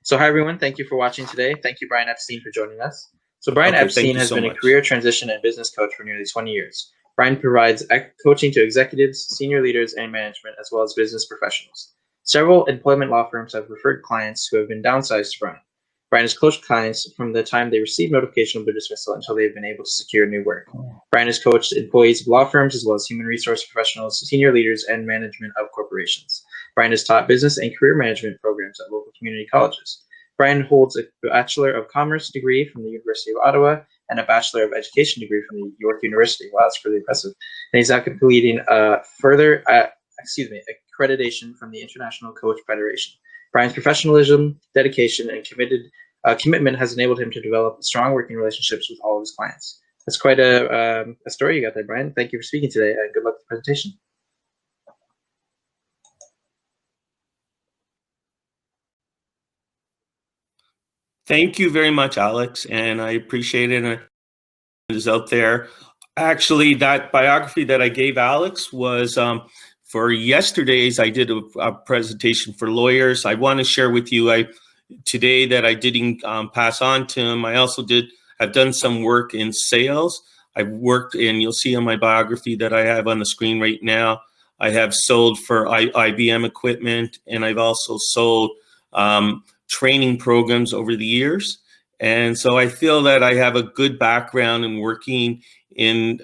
So, hi everyone. Thank you for watching today. Thank you, Brian Epstein, for joining us. So, Brian Okay, thank Epstein you has so been a much. career transition and business coach for nearly 20 years. Brian provides coaching to executives, senior leaders, and management, as well as business professionals. Several employment law firms have referred clients who have been downsized to Brian. Brian has coached clients from the time they receive notification of their dismissal until they've been able to secure new work. Brian has coached employees of law firms as well as human resource professionals, senior leaders, and management of corporations. Brian has taught business and career management programs at local community colleges. Brian holds a Bachelor of Commerce degree from the University of Ottawa and a Bachelor of Education degree from the York University. Wow, that's really impressive. And he's now completing further accreditation from the International Coach Federation. Brian's professionalism, dedication, and commitment has enabled him to develop strong working relationships with all of his clients. That's quite a story you got there, Brian. Thank you for speaking today, and good luck with the presentation. Thank you very much, Alex, and I appreciate it. It is out there. Actually, that biography that I gave Alex was for yesterday's. I did a presentation for lawyers. I want to share with you today that I didn't pass on to him. I also have done some work in sales. I've worked, and you'll see on my biography that I have on the screen right now. I have sold for IBM equipment, and I've also sold training programs over the years. And so I feel that I have a good background in working in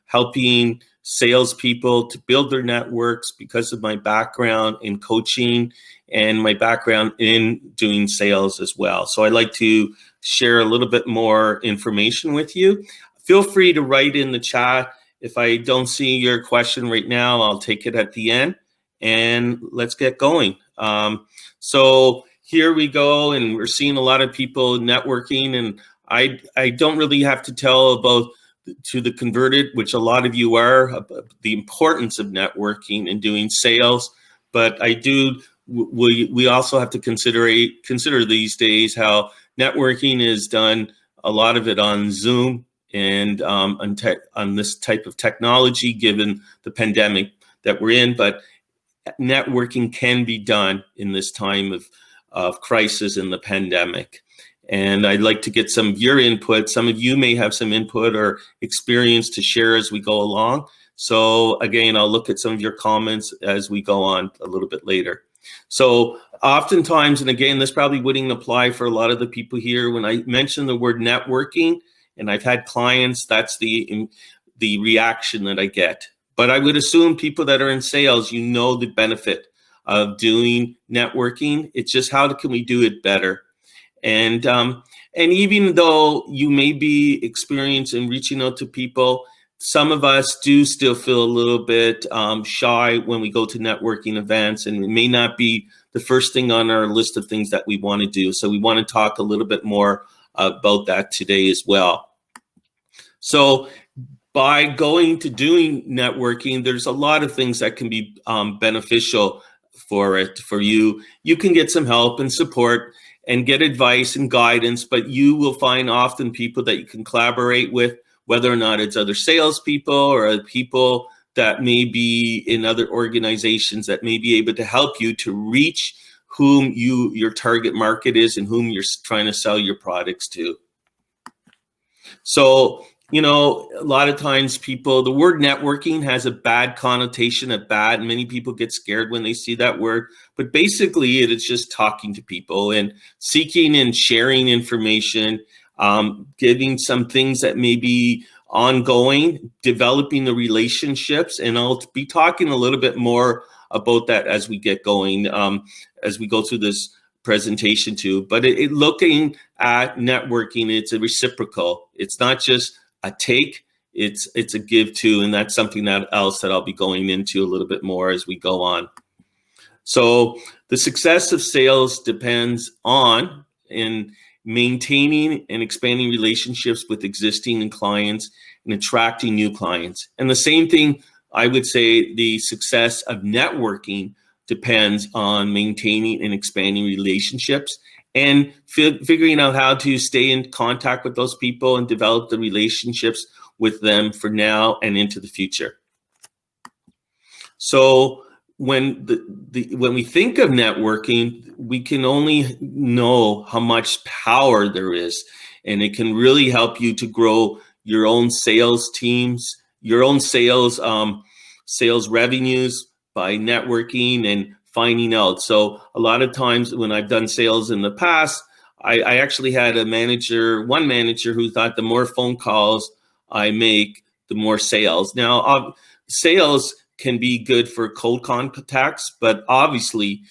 helping salespeople to build their networks because of my background in coaching and my background in doing sales as well. So I'd like to share a little bit more information with you. Feel free to write in the chat. If I don't see your question right now, I'll take it at the end, and let's get going. So here we go, and we're seeing a lot of people networking, and I don't really have to tell about to the converted, which a lot of you are, the importance of networking and doing sales. But I do. We also have to consider these days how networking is done. A lot of it on Zoom and on this type of technology, given the pandemic that we're in. But networking can be done in this time of crisis in the pandemic. And I'd like to get some of your input. Some of you may have some input or experience to share as we go along. So again, I'll look at some of your comments as we go on a little bit later. So oftentimes, and again, this probably wouldn't apply for a lot of the people here, when I mention the word networking, and I've had clients, that's the reaction that I get. But I would assume people that are in sales, you know the benefit of doing networking. It's just how can we do it better? And even though you may be experienced in reaching out to people, some of us do still feel a little bit shy when we go to networking events, and it may not be the first thing on our list of things that we want to do. So we want to talk a little bit more about that today as well. So by going to doing networking, there's a lot of things that can be beneficial for you. You can get some help and support and get advice and guidance, but you will find often people that you can collaborate with, whether or not it's other salespeople or people that may be in other organizations that may be able to help you to reach whom your target market is and whom you're trying to sell your products to. So, a lot of times the word networking has a bad connotation of bad. Many people get scared when they see that word, but basically it is just talking to people and seeking and sharing information, getting some things that may be ongoing, developing the relationships. And I'll be talking a little bit more about that as we get going, as we go through this presentation too. But looking at networking, it's a reciprocal. It's not just a take, it's a give too, and that's something else that I'll be going into a little bit more as we go on. So the success of sales depends on in maintaining and expanding relationships with existing clients and attracting new clients. And the same thing, I would say, the success of networking depends on maintaining and expanding relationships and figuring out how to stay in contact with those people and develop the relationships with them for now and into the future. So when when we think of networking, we can only know how much power there is, and it can really help you to grow your own sales teams, your own sales revenues by networking and finding out. So a lot of times when I've done sales in the past, I actually had one manager who thought the more phone calls I make, the more sales. Now, sales can be good for cold contacts, but obviously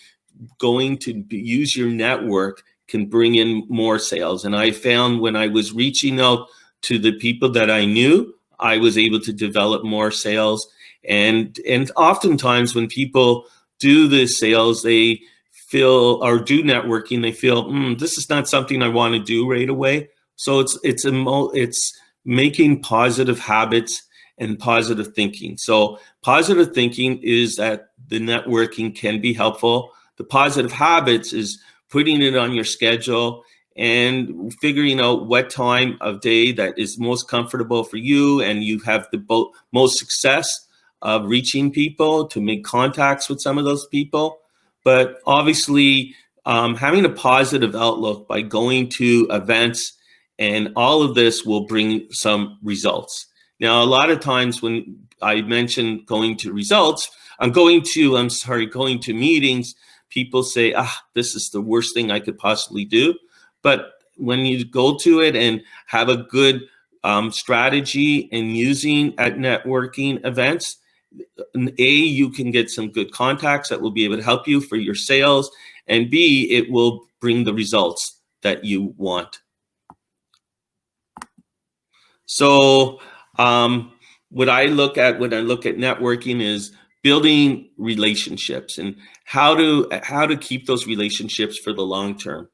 going to use your network can bring in more sales. And I found when I was reaching out to the people that I knew, I was able to develop more sales. And oftentimes when people do the sales, they feel, or do networking, they feel, this is not something I want to do right away. So it's making positive habits and positive thinking. So positive thinking is that the networking can be helpful. The positive habits is putting it on your schedule and figuring out what time of day that is most comfortable for you, and you have the most success of reaching people to make contacts with some of those people. But obviously, having a positive outlook by going to events and all of this will bring some results. Now, a lot of times when I mention going to going to meetings, people say, this is the worst thing I could possibly do. But when you go to it and have a good strategy in using at networking events, you can get some good contacts that will be able to help you for your sales, and B, it will bring the results that you want. So what I look at when I look at networking is building relationships and how to keep those relationships for the long term.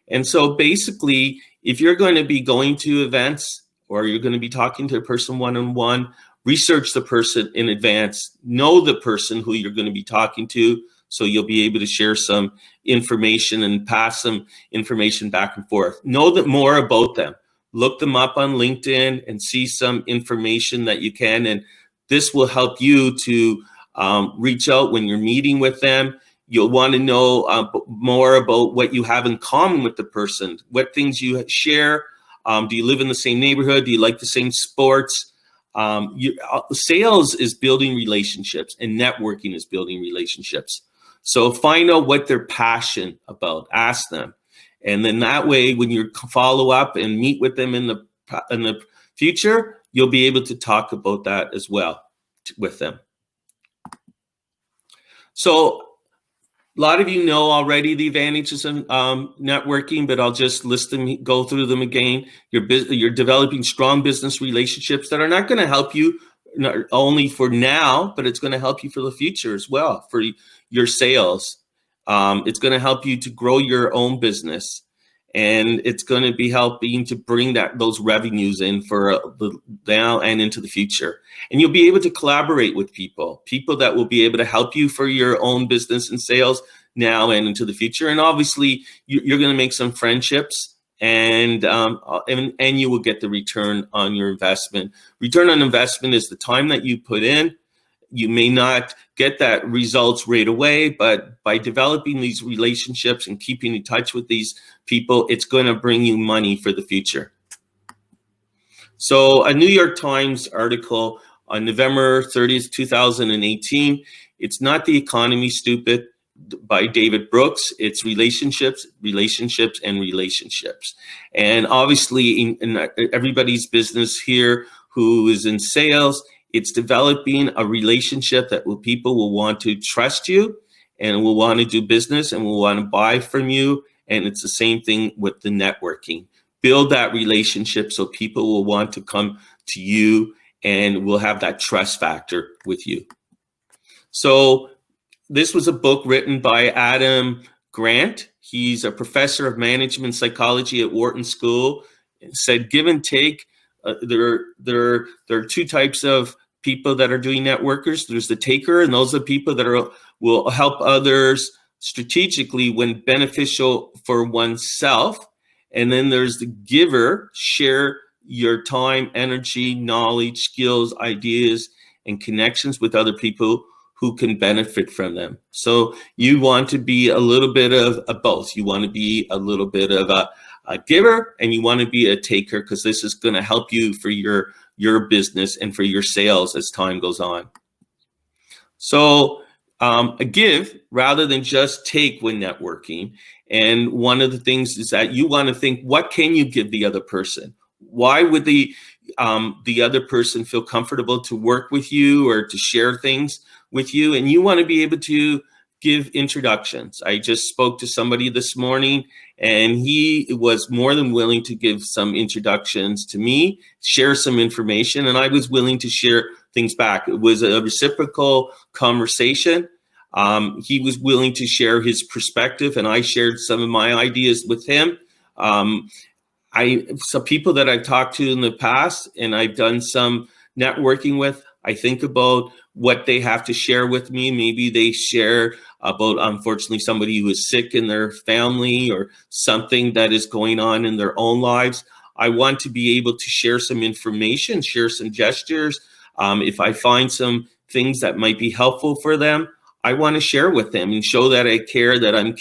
And so basically, if you're going to be going to events or you're going to be talking to a person one-on-one, research the person in advance, know the person who you're going to be talking to, so you'll be able to share some information and pass some information back and forth. Know that more about them. Look them up on LinkedIn and see some information that you can. And this will help you to reach out when you're meeting with them. You'll want to know more about what you have in common with the person, what things you share. Do you live in the same neighborhood? Do you like the same sports? Sales is building relationships, and networking is building relationships. So find out what they're passionate about. Ask them. And then that way, when you follow up and meet with them in the future, you'll be able to talk about that as well with them. So a lot of you know already the advantages of networking, but I'll just list them, go through them again. You're developing strong business relationships that are not going to help you not only for now, but it's going to help you for the future as well, for your sales. It's going to help you to grow your own business, and it's going to be helping to bring those revenues in for the now and into the future. And you'll be able to collaborate with people that will be able to help you for your own business and sales now and into the future. And obviously, you're going to make some friendships, and you will get the return on your investment. Return on investment is the time that you put in. You may not get that results right away, but by developing these relationships and keeping in touch with these people, it's going to bring you money for the future. So a New York Times article on November 30th, 2018, it's not the economy, stupid, by David Brooks. It's relationships, relationships, and relationships. And obviously in everybody's business here who is in sales, it's developing a relationship that people will want to trust you and will want to do business and will want to buy from you. And it's the same thing with the networking. Build that relationship so people will want to come to you and will have that trust factor with you. So this was a book written by Adam Grant. He's a professor of management psychology at Wharton School. It said, give and take. There are two types of people that are doing networkers. There's the taker, and those are people that will help others strategically when beneficial for oneself. And then there's the giver, share your time, energy, knowledge, skills, ideas, and connections with other people who can benefit from them. So you want to be a little bit of both. You want to be a little bit of a giver, and you want to be a taker, because this is going to help you for your business and for your sales as time goes on. So a give rather than just take when networking. And one of the things is that you want to think, what can you give the other person? Why would the other person feel comfortable to work with you or to share things with you? And you want to be able to give introductions. I just spoke to somebody this morning, and he was more than willing to give some introductions to me, share some information, and I was willing to share things back. It was a reciprocal conversation. He was willing to share his perspective, and I shared some of my ideas with him. Some people that I've talked to in the past and I've done some networking with, I think about what they have to share with me. Maybe they share about, unfortunately, somebody who is sick in their family or something that is going on in their own lives. I want to be able to share some information, share some gestures. If I find some things that might be helpful for them, I want to share with them and show that I care, that I'm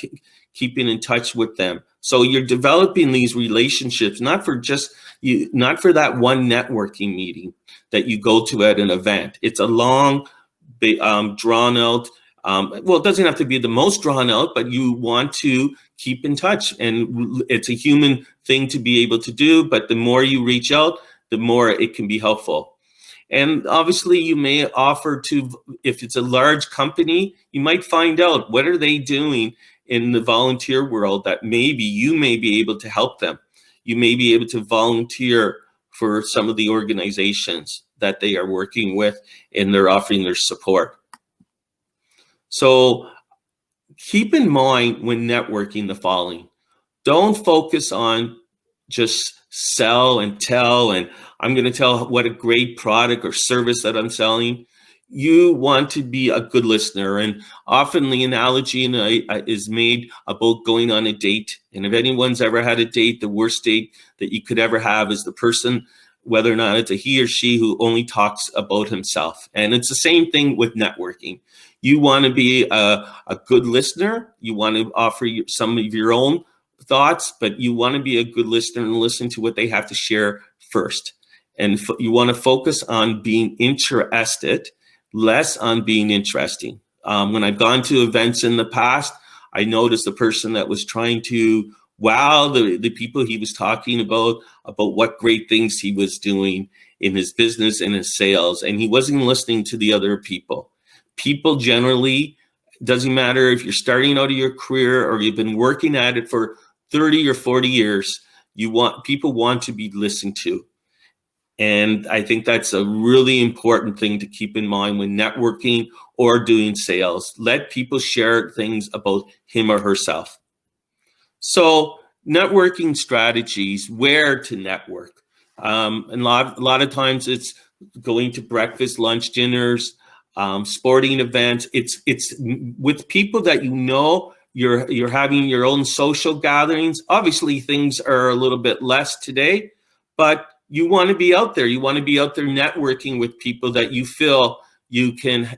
keeping in touch with them. So you're developing these relationships, not for that one networking meeting that you go to at an event. It's a long, drawn out, well, it doesn't have to be the most drawn out, but you want to keep in touch. And it's a human thing to be able to do, but the more you reach out, the more it can be helpful. And obviously you may offer to, if it's a large company, you might find out what are they doing in the volunteer world that maybe you may be able to help them. You may be able to volunteer for some of the organizations that they are working with, and they're offering their support. So keep in mind when networking the following. Don't focus on just sell and tell, and I'm going to tell what a great product or service that I'm selling. You want to be a good listener. And often the analogy is made about going on a date. And if anyone's ever had a date, the worst date that you could ever have is the person, whether or not it's a he or she, who only talks about himself. And it's the same thing with networking. You want to be a good listener. You want to offer some of your own thoughts, but you want to be a good listener and listen to what they have to share first. And you want to focus on being interested, less on being interesting. When I've gone to events in the past, I noticed the person that was trying to wow the people he was talking about what great things he was doing in his business and his sales, and he wasn't listening to the other people. People generally, doesn't matter if you're starting out of your career or you've been working at it for 30 or 40 years, people want to be listened to. And I think that's a really important thing to keep in mind when networking or doing sales. Let people share things about him or herself. So networking strategies, where to network. And a lot of times it's going to breakfast, lunch, dinners, sporting events. It's with people that you know. You're having your own social gatherings. Obviously, things are a little bit less today, but you want to be out there. You want to be out there networking with people that you feel you can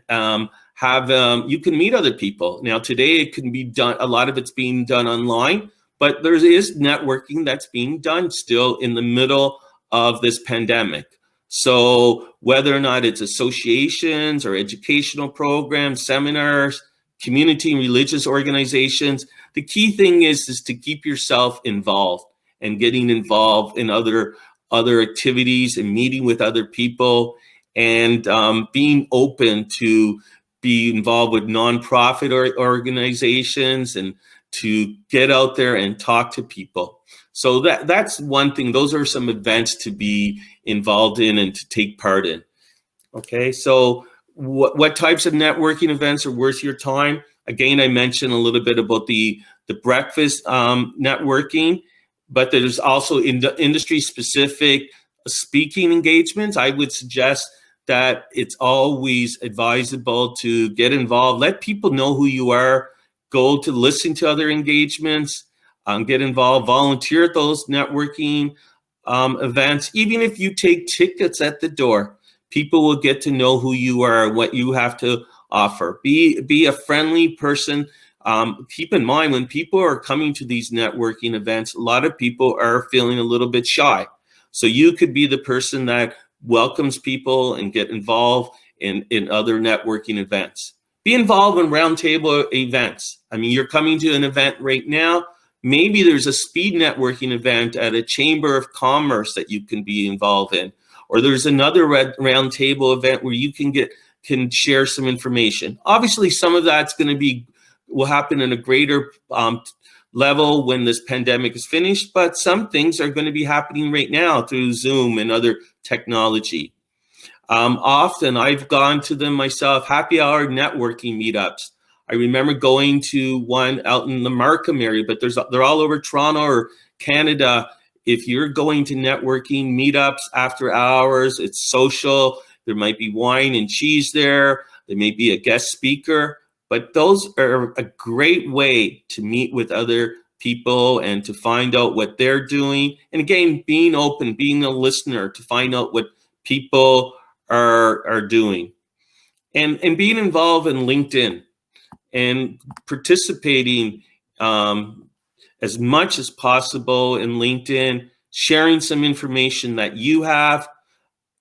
you can meet other people. Now, today it can be done. A lot of it's being done online, but there is networking that's being done still in the middle of this pandemic. So whether or not it's associations or educational programs, seminars, community and religious organizations, the key thing is to keep yourself involved and getting involved in other activities and meeting with other people, and being open to be involved with nonprofit organizations and to get out there and talk to people. So that's one thing. Those are some events to be involved in and to take part in. Okay, so what types of networking events are worth your time? Again, I mentioned a little bit about the breakfast networking, but there's also industry-specific speaking engagements. I would suggest that it's always advisable to get involved. Let people know who you are. Go to listen to other engagements. Get involved. Volunteer at those networking events. Even if you take tickets at the door, people will get to know who you are, what you have to offer. Be a friendly person. Keep in mind, when people are coming to these networking events, a lot of people are feeling a little bit shy. So you could be the person that welcomes people and get involved in other networking events. Be involved in roundtable events. I mean, you're coming to an event right now. Maybe there's a speed networking event at a chamber of commerce that you can be involved in, or there's another roundtable event where you can share some information. Obviously, some of that's will happen in a greater level when this pandemic is finished, but some things are going to be happening right now through Zoom and other technology. Often I've gone to them myself, happy hour networking meetups. I remember going to one out in the Markham area, but they're all over Toronto or Canada. If you're going to networking meetups after hours, it's social. There might be wine and cheese there. There may be a guest speaker, but those are a great way to meet with other people and to find out what they're doing. And again, being open, being a listener to find out what people are doing, and being involved in LinkedIn and participating as much as possible in LinkedIn, sharing some information that you have,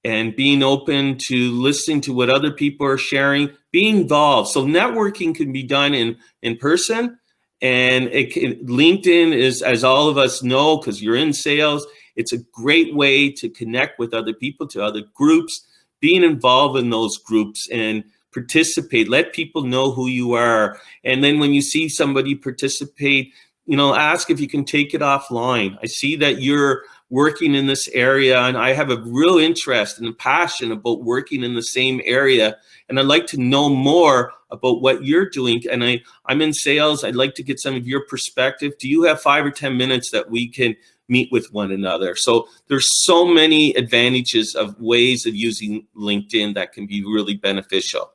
and being open to listening to what other people are sharing, being involved. So networking can be done in person, and LinkedIn is, as all of us know, because you're in sales, it's a great way to connect with other people, to other groups, being involved in those groups and participate, let people know who you are. And then when you see somebody participate, ask if you can take it offline. I see that you're working in this area, and I have a real interest and a passion about working in the same area, and I'd like to know more about what you're doing. And I'm in sales. I'd like to get some of your perspective. Do you have 5 or 10 minutes that we can meet with one another? So there's so many advantages of ways of using LinkedIn that can be really beneficial.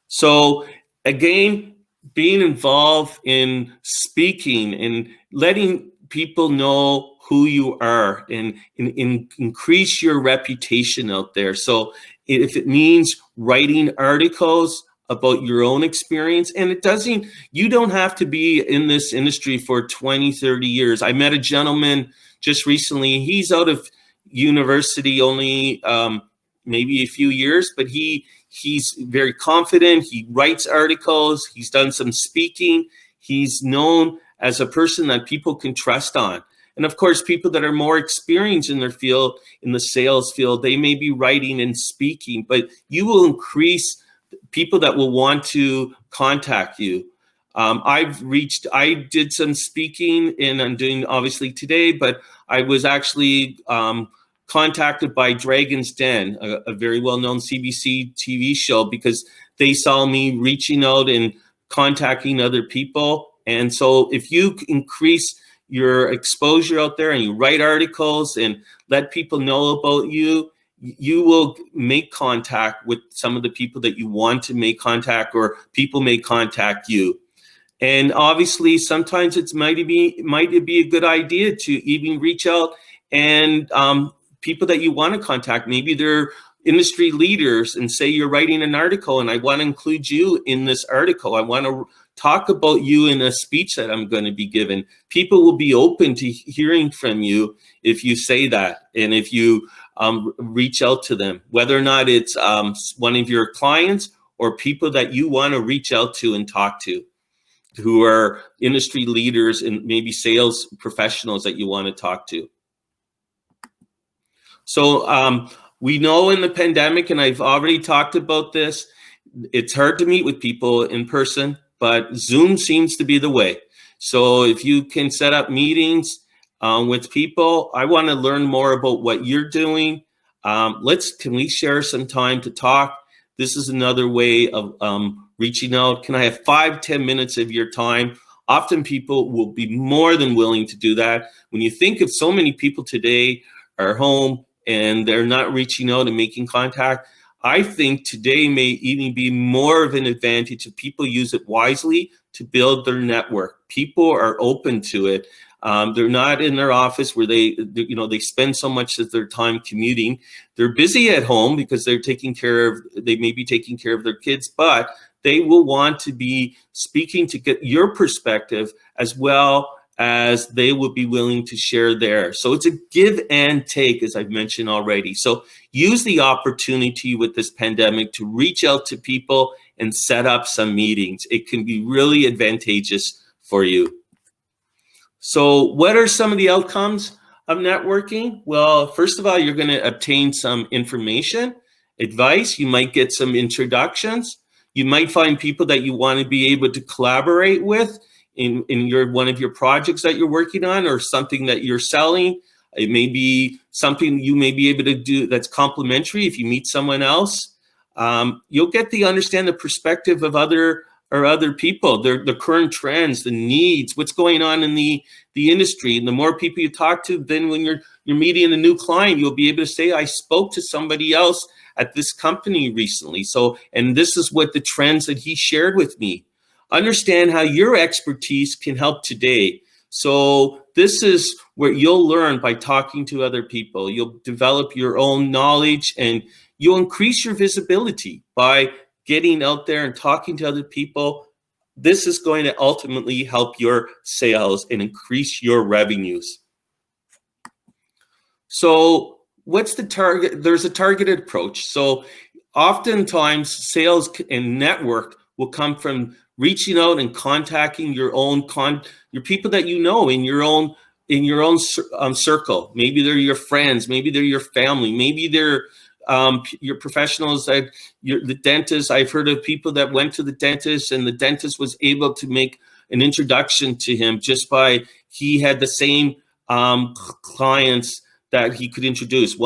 So again, being involved in speaking and letting people know who you are and increase your reputation out there. So if it means writing articles about your own experience, and you don't have to be in this industry for 20, 30 years. I met a gentleman just recently. He's out of university only maybe a few years, but he's very confident. He writes articles. He's done some speaking. He's known as a person that people can trust on. And of course, people that are more experienced in their field, in the sales field, they may be writing and speaking, but you will increase people that will want to contact you. I did some speaking, and I'm doing obviously today, but I was actually contacted by Dragon's Den, a very well-known CBC TV show, because they saw me reaching out and contacting other people. And so if you increase your exposure out there and you write articles and let people know about you, you will make contact with some of the people that you want to make contact, or people may contact you. And obviously, sometimes it might be a good idea to even reach out and people that you want to contact. Maybe they're industry leaders, and say you're writing an article and I want to include you in this article. I want to talk about you in a speech that I'm going to be giving. People will be open to hearing from you if you say that, and if you reach out to them, whether or not it's one of your clients or people that you want to reach out to and talk to, who are industry leaders and maybe sales professionals that you want to talk to. So we know in the pandemic, and I've already talked about this, it's hard to meet with people in person, but Zoom seems to be the way. So if you can set up meetings with people, I want to learn more about what you're doing. Can we share some time to talk? This is another way of reaching out. Can I have 5-10 minutes of your time? Often people will be more than willing to do that. When you think of so many people today are home and they're not reaching out and making contact, I think today may even be more of an advantage if people use it wisely to build their network. People are open to it. They're not in their office where they spend so much of their time commuting. They're busy at home because they may be taking care of their kids, but they will want to be speaking to get your perspective as well as they will be willing to share theirs. So it's a give and take, as I've mentioned already. So use the opportunity with this pandemic to reach out to people and set up some meetings. It can be really advantageous for you. So what are some of the outcomes of networking? Well, first of all, you're going to obtain some information, advice. You might get some introductions. You might find people that you want to be able to collaborate with in one of your projects that you're working on, or something that you're selling. It may be something you may be able to do that's complementary. If you meet someone else, you'll get to understand the perspective of other people, the current trends, the needs, what's going on in the industry. And the more people you talk to, then when you're meeting a new client, you'll be able to say, I spoke to somebody else at this company recently. So, and this is what the trends that he shared with me. Understand how your expertise can help today. So this is where you'll learn by talking to other people. You'll develop your own knowledge, and you'll increase your visibility by getting out there and talking to other people. This is going to ultimately help your sales and increase your revenues. So what's the target? There's a targeted approach. So oftentimes sales and network will come from reaching out and contacting your people that you know in your own circle. Maybe they're your friends, maybe they're your family, maybe they're your professionals, the dentist. I've heard of people that went to the dentist, and the dentist was able to make an introduction to him just by he had the same clients that he could introduce.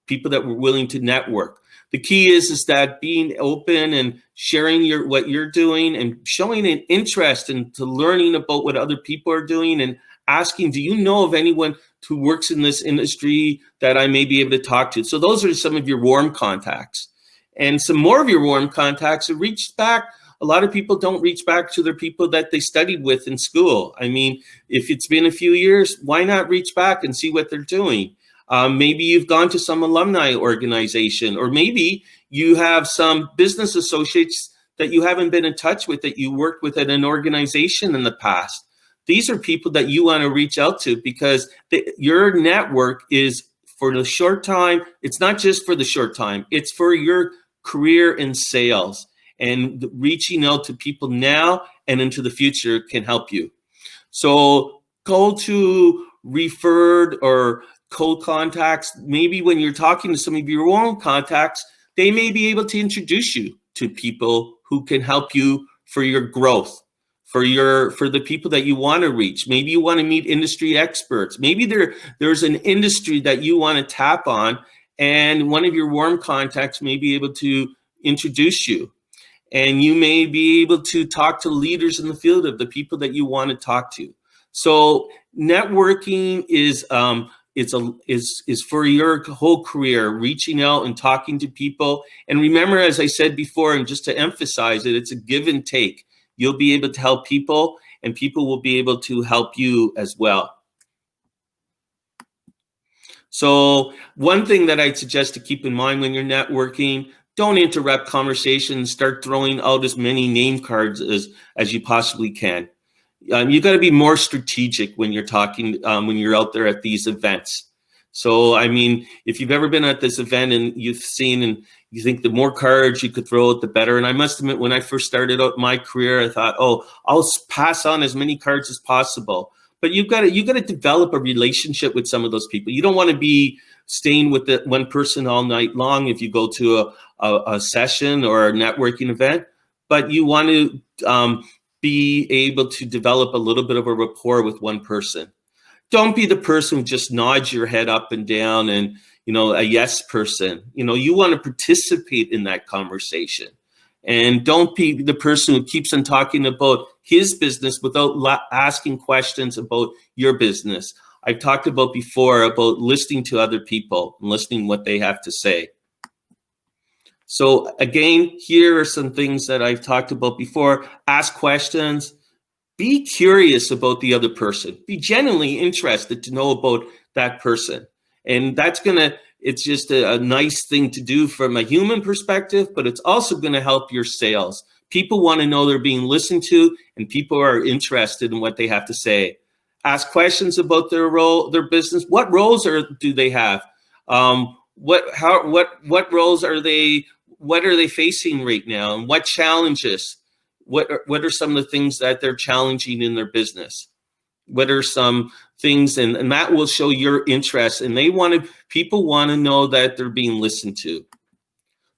People that were willing to network. The key is that being open and sharing what you're doing and showing an interest into learning about what other people are doing, and asking, do you know of anyone who works in this industry that I may be able to talk to? So those are some of your warm contacts. And some more of your warm contacts are reach back. A lot of people don't reach back to their people that they studied with in school. I mean, if it's been a few years, why not reach back and see what they're doing? Maybe you've gone to some alumni organization, or maybe you have some business associates that you haven't been in touch with that you worked with at an organization in the past. These are people that you want to reach out to, because your network is for the short time. It's not just for the short time. It's for your career in sales, and reaching out to people now and into the future can help you. So go to referred or cold contacts. Maybe when you're talking to some of your own contacts, they may be able to introduce you to people who can help you for your growth, for the people that you want to reach. Maybe you want to meet industry experts. Maybe there's an industry that you want to tap on, and one of your warm contacts may be able to introduce you. And you may be able to talk to leaders in the field of the people that you want to talk to. So networking is for your whole career, reaching out and talking to people. And remember, as I said before, and just to emphasize it, it's a give and take. You'll be able to help people, and people will be able to help you as well. So one thing that I'd suggest to keep in mind when you're networking, don't interrupt conversations. Start throwing out as many name cards as you possibly can. You got to be more strategic when you're talking, when you're out there at these events. So, I mean, if you've ever been at this event and you've seen and you think the more cards you could throw out, the better. And I must admit, when I first started out my career, I thought, oh, I'll pass on as many cards as possible. But you got to develop a relationship with some of those people. You don't want to be staying with the one person all night long if you go to a session or a networking event. But you want to be able to develop a little bit of a rapport with one person. Don't be the person who just nods your head up and down and, a yes person. You want to participate in that conversation. And don't be the person who keeps on talking about his business without asking questions about your business. I've talked about before about listening to other people and listening what they have to say. So again, here are some things that I've talked about before. Ask questions, Be curious about the other person. Be genuinely interested to know about that person. And it's just a nice thing to do from a human perspective, but it's also going to help your sales. People want to know they're being listened to, and people are interested in what they have to say. Ask questions about their role, their business. What roles do they have? What roles are they? What are they facing right now, and what challenges? What are some of the things that they're challenging in their business? What are some things, and that will show your interest. And people want to know that they're being listened to.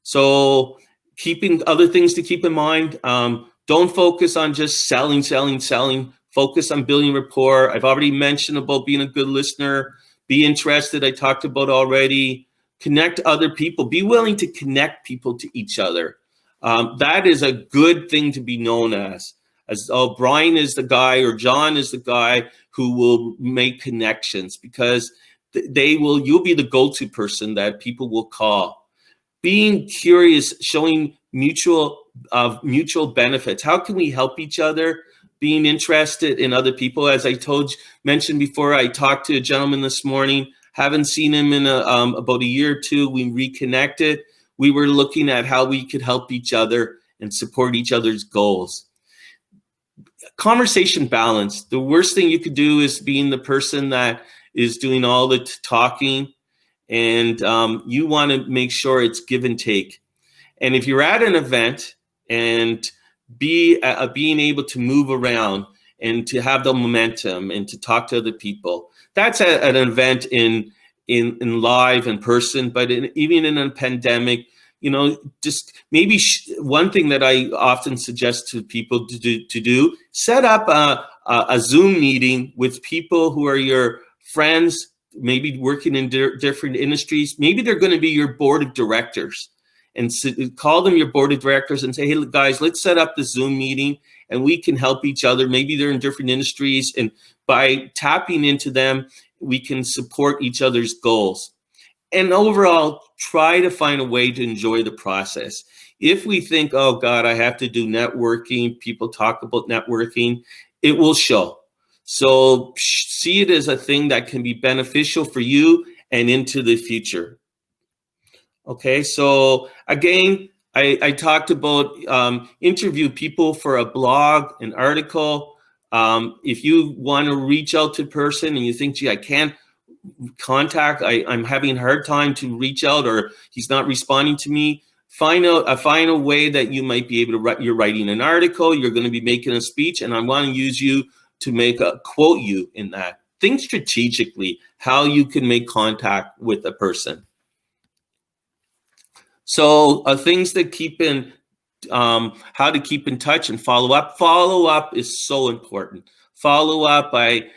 So keeping other things to keep in mind, don't focus on just selling. Focus on building rapport. I've already mentioned about being a good listener. Be interested, I talked about already. Connect other people. Be willing to connect people to each other. That is a good thing to be known as Brian is the guy or John is the guy who will make connections, because you'll be the go-to person that people will call. Being curious, showing mutual benefits. How can we help each other? Being interested in other people. As I mentioned before, I talked to a gentleman this morning. Haven't seen him in about a year or two. We reconnected. We were looking at how we could help each other and support each other's goals. Conversation balance. The worst thing you could do is being the person that is doing all the talking, and you want to make sure it's give and take. And if you're at an event and being able to move around and to have the momentum and to talk to other people, that's an event in live in person. But even in a pandemic, just maybe one thing that I often suggest to people to do, set up a Zoom meeting with people who are your friends, maybe working in different industries. Maybe they're going to be your board of directors, and call them your board of directors and say, hey, guys, let's set up the Zoom meeting and we can help each other. Maybe they're in different industries, and by tapping into them, we can support each other's goals. And overall, try to find a way to enjoy the process. If we think, oh God, I have to do networking, people talk about networking, it will show. So see it as a thing that can be beneficial for you and into the future. Okay, so again, I talked about interview people for a blog, an article. If you want to reach out to a person and you think, gee, I can't contact, I'm having a hard time to reach out, or he's not responding to me, find a way that you might be able to write. You're writing an article, you're going to be making a speech, and I want to use you to quote you in that. Think strategically how you can make contact with a person. So things that how to keep in touch and follow up. Follow up is so important. Follow up by,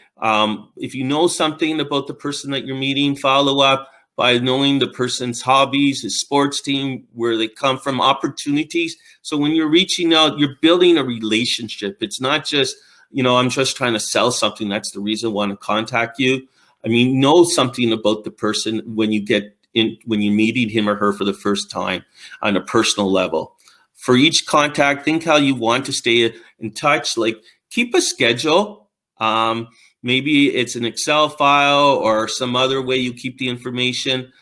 if you know something about the person that you're meeting, follow up by knowing the person's hobbies, his sports team, where they come from, opportunities. So when you're reaching out, you're building a relationship. It's not just, I'm just trying to sell something. That's the reason I want to contact you. I mean, know something about the person when you're meeting him or her for the first time on a personal level. For each contact, think how you want to stay in touch. Like, keep a schedule. Maybe it's an Excel file or some other way you keep the information.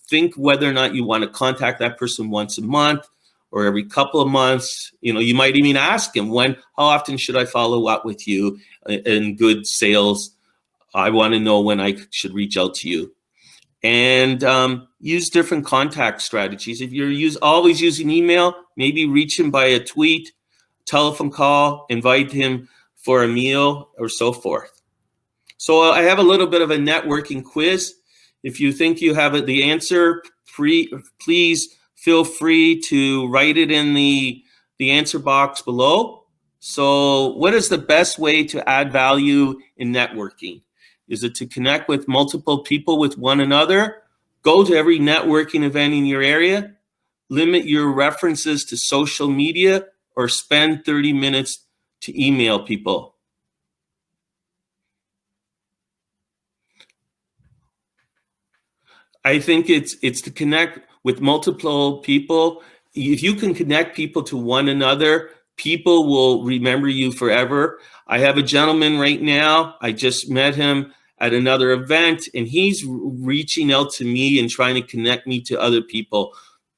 Think whether or not you want to contact that person once a month or every couple of months. You might even ask him, how often should I follow up with you in good sales? I want to know when I should reach out to you. And use different contact strategies. If you're always using email, maybe reach him by a tweet, telephone call, invite him for a meal, or so forth. So I have a little bit of a networking quiz. If you think you have the answer, please feel free to write it in the answer box below. So what is the best way to add value in networking? Is it to connect with multiple people with one another? Go to every networking event in your area? Limit your references to social media, or spend 30 minutes to email people? I think it's to connect with multiple people. If you can connect people to one another, People will remember you forever. I have a gentleman right now. I just met him at another event, and he's reaching out to me and trying to connect me to other people.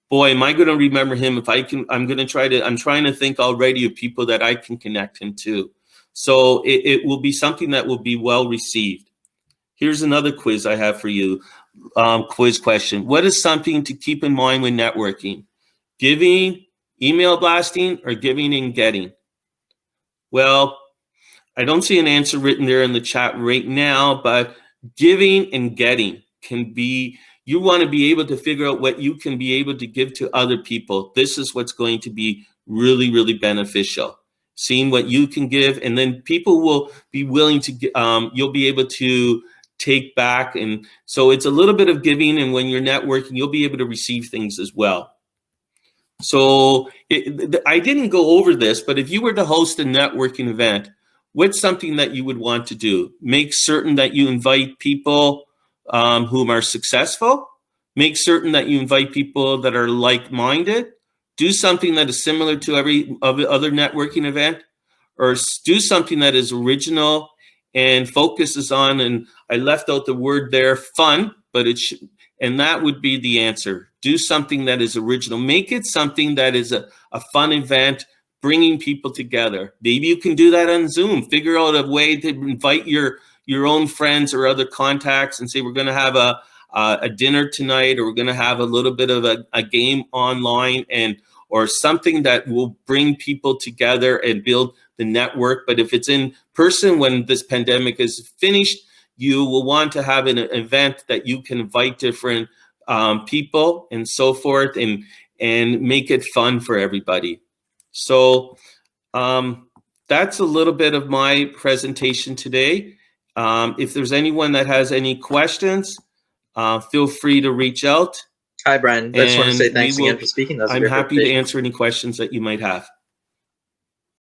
Boy, am I going to remember him if I can. I'm trying to think already of people that I can connect him to. So it will be something that will be well received. Here's another quiz I have for you. Quiz question. What is something to keep in mind when networking? Giving, email blasting, or giving and getting? Well, I don't see an answer written there in the chat right now, but giving and getting can be, you want to be able to figure out what you can be able to give to other people. This is what's going to be really, really beneficial. Seeing what you can give, and then people will be willing to, you'll be able to take back. And so it's a little bit of giving, and when you're networking, you'll be able to receive things as well. So I didn't go over this, but if you were to host a networking event, what's something that you would want to do? Make certain that you invite people whom are successful. Make certain that you invite people that are like-minded. Do something that is similar to every other networking event, or do something that is original and focuses on, and I left out the word there, fun, but and that would be the answer. Do something that is original. Make it something that is a fun event, bringing people together. Maybe you can do that on Zoom. Figure out a way to invite your own friends or other contacts and say, we're going to have a dinner tonight, or we're going to have a little bit of a game online, or something that will bring people together and build the network. But if it's in person, when this pandemic is finished, you will want to have an event that you can invite different people and so forth, and make it fun for everybody. So that's a little bit of my presentation today. If there's anyone that has any questions, feel free to reach out. Hi, Brian. I just want to say thanks again for speaking. I'm happy to answer any questions that you might have.